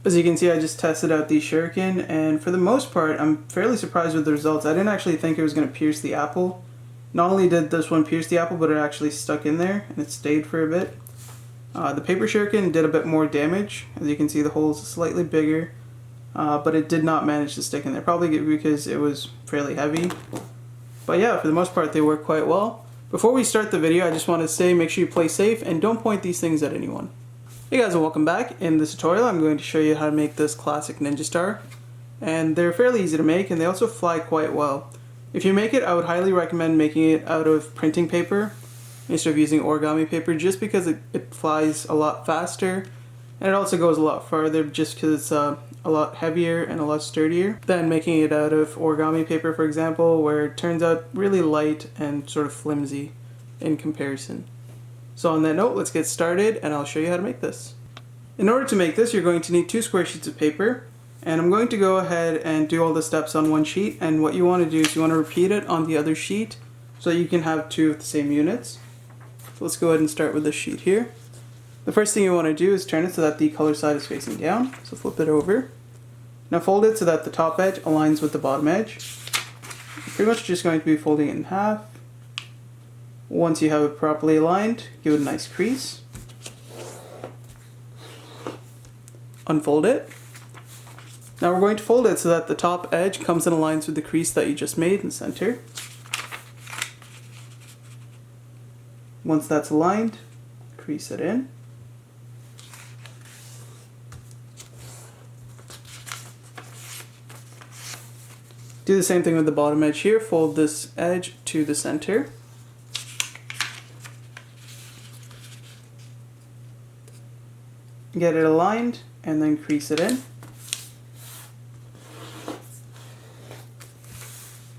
As you can see, I just tested out the Shuriken, and for the most part, I'm fairly surprised with the results. I didn't actually think it was going to pierce the apple. Not only did this one pierce the apple, but it actually stuck in there, and it stayed for a bit. The paper Shuriken did a bit more damage. As you can see, the hole's slightly bigger, but it did not manage to stick in there, probably because it was fairly heavy. But yeah, for the most part, they work quite well. Before we start the video, I just want to say make sure you play safe and don't point these things at anyone. Hey guys, and welcome back. In this tutorial I'm going to show you how to make this classic ninja star, and they're fairly easy to make and they also fly quite well. If you make it, I would highly recommend making it out of printing paper instead of using origami paper, just because it flies a lot faster and it also goes a lot farther, just because it's a lot heavier and a lot sturdier than making it out of origami paper, for example, where it turns out really light and sort of flimsy in comparison. So on that note, let's get started and I'll show you how to make this. In order to make this, you're going to need 2 square sheets of paper, and I'm going to go ahead and do all the steps on one sheet, and what you want to do is you want to repeat it on the other sheet so you can have 2 of the same units. So let's go ahead and start with this sheet here. The first thing you want to do is turn it so that the color side is facing down, so flip it over. Now fold it so that the top edge aligns with the bottom edge. You're pretty much just going to be folding it in half. Once you have it properly aligned, give it a nice crease. Unfold it. Now we're going to fold it so that the top edge comes and aligns with the crease that you just made in the center. Once that's aligned, crease it in. Do the same thing with the bottom edge here. Fold this edge to the center. Get it aligned and then crease it in.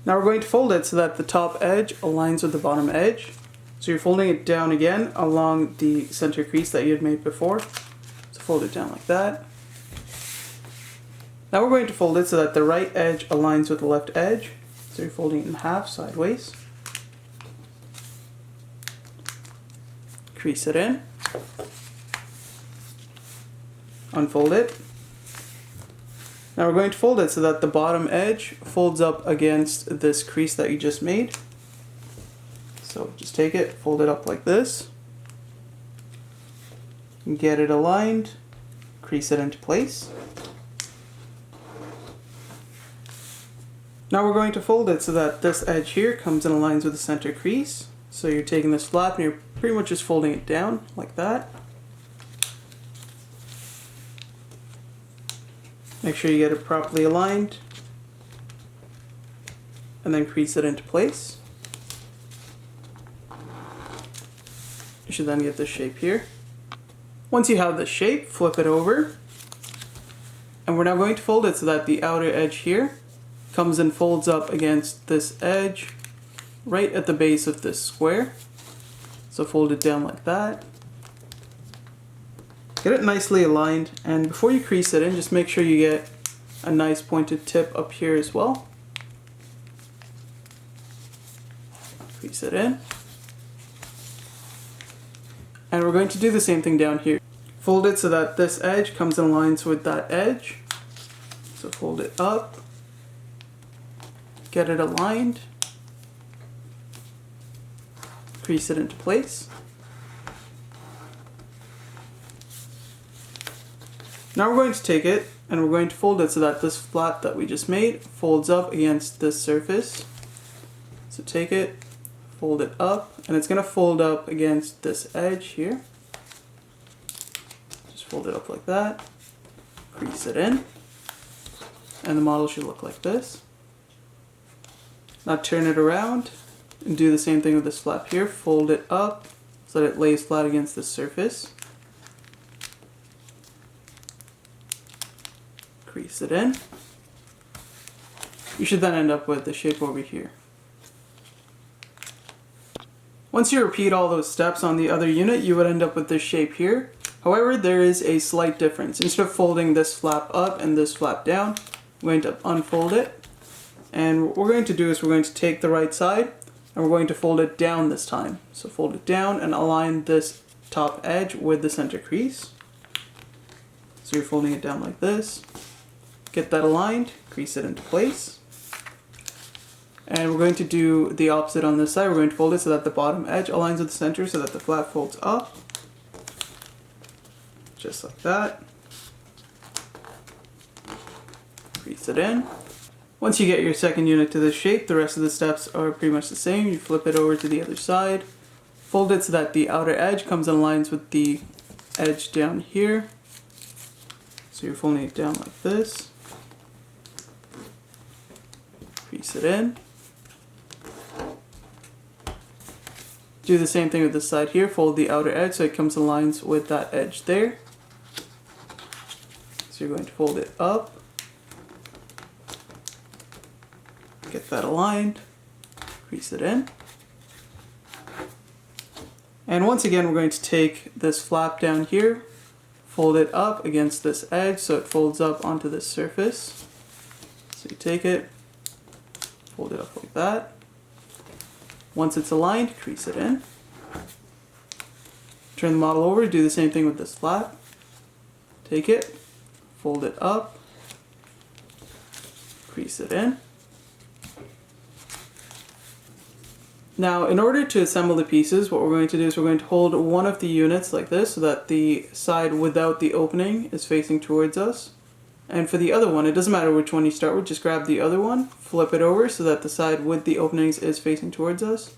Now we're going to fold it so that the top edge aligns with the bottom edge. So you're folding it down again along the center crease that you had made before. So fold it down like that. Now we're going to fold it so that the right edge aligns with the left edge. So you're folding it in half sideways. Crease it in. Unfold it. Now we're going to fold it so that the bottom edge folds up against this crease that you just made. So just take it, fold it up like this, get it aligned, crease it into place. Now we're going to fold it so that this edge here comes and aligns with the center crease. So you're taking this flap and you're pretty much just folding it down like that. Make sure you get it properly aligned and then crease it into place. You should then get this shape here. Once you have this shape, flip it over, and we're now going to fold it so that the outer edge here comes and folds up against this edge right at the base of this square. So fold it down like that. Get it nicely aligned, and before you crease it in, just make sure you get a nice pointed tip up here as well. Crease it in. And we're going to do the same thing down here. Fold it so that this edge comes and aligns with that edge. So fold it up. Get it aligned. Crease it into place. Now we're going to take it and we're going to fold it so that this flap that we just made folds up against this surface. So take it, fold it up, and it's going to fold up against this edge here. Just fold it up like that, crease it in, and the model should look like this. Now turn it around and do the same thing with this flap here. Fold it up so that it lays flat against the surface. Crease it in. You should then end up with the shape over here. Once you repeat all those steps on the other unit, you would end up with this shape here. However, there is a slight difference. Instead of folding this flap up and this flap down, I'm going to unfold it. And what we're going to do is we're going to take the right side and we're going to fold it down this time. So fold it down and align this top edge with the center crease. So you're folding it down like this. Get that aligned, crease it into place. And we're going to do the opposite on this side. We're going to fold it so that the bottom edge aligns with the center so that the flap folds up. Just like that. Crease it in. Once you get your second unit to this shape, the rest of the steps are pretty much the same. You flip it over to the other side. Fold it so that the outer edge comes and aligns with the edge down here. So you're folding it down like this. Crease it in. Do the same thing with this side here. Fold the outer edge so it comes and aligns with that edge there. So you're going to fold it up. Get that aligned. Crease it in. And once again, we're going to take this flap down here, fold it up against this edge so it folds up onto this surface. So you take it, fold it up like that. Once it's aligned, crease it in. Turn the model over, do the same thing with this flap. Take it, fold it up, crease it in. Now, in order to assemble the pieces, what we're going to do is we're going to hold one of the units like this so that the side without the opening is facing towards us. And for the other one, it doesn't matter which one you start with, just grab the other one, flip it over so that the side with the openings is facing towards us.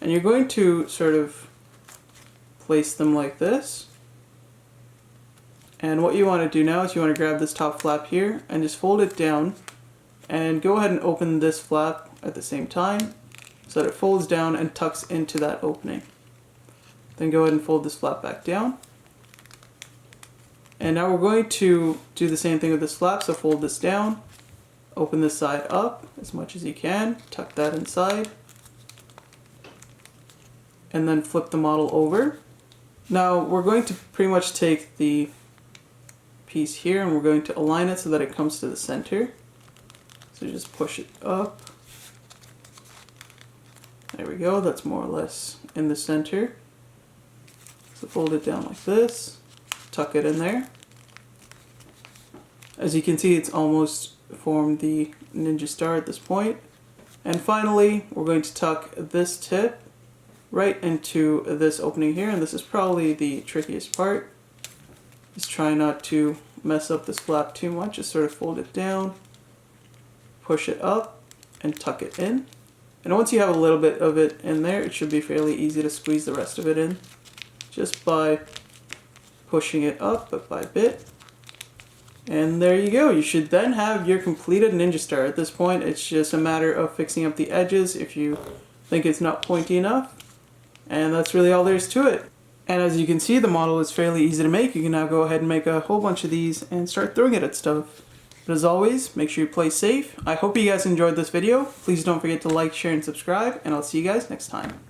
And you're going to sort of place them like this. And what you want to do now is you want to grab this top flap here and just fold it down and go ahead and open this flap at the same time so that it folds down and tucks into that opening. Then go ahead and fold this flap back down. And now we're going to do the same thing with this flap, so fold this down, open this side up as much as you can, tuck that inside, and then flip the model over. Now we're going to pretty much take the piece here and we're going to align it so that it comes to the center. So just push it up. There we go, that's more or less in the center. So fold it down like this. Tuck it in there. As you can see, it's almost formed the ninja star at this point. And finally, we're going to tuck this tip right into this opening here, and this is probably the trickiest part. Just try not to mess up this flap too much. Just sort of fold it down, push it up, and tuck it in. And once you have a little bit of it in there, it should be fairly easy to squeeze the rest of it in just by pushing it up bit by bit. And there you go. You should then have your completed ninja star. At this point, it's just a matter of fixing up the edges if you think it's not pointy enough. And that's really all there is to it. And as you can see, the model is fairly easy to make. You can now go ahead and make a whole bunch of these and start throwing it at stuff. But as always, make sure you play safe. I hope you guys enjoyed this video. Please don't forget to like, share, and subscribe, and I'll see you guys next time.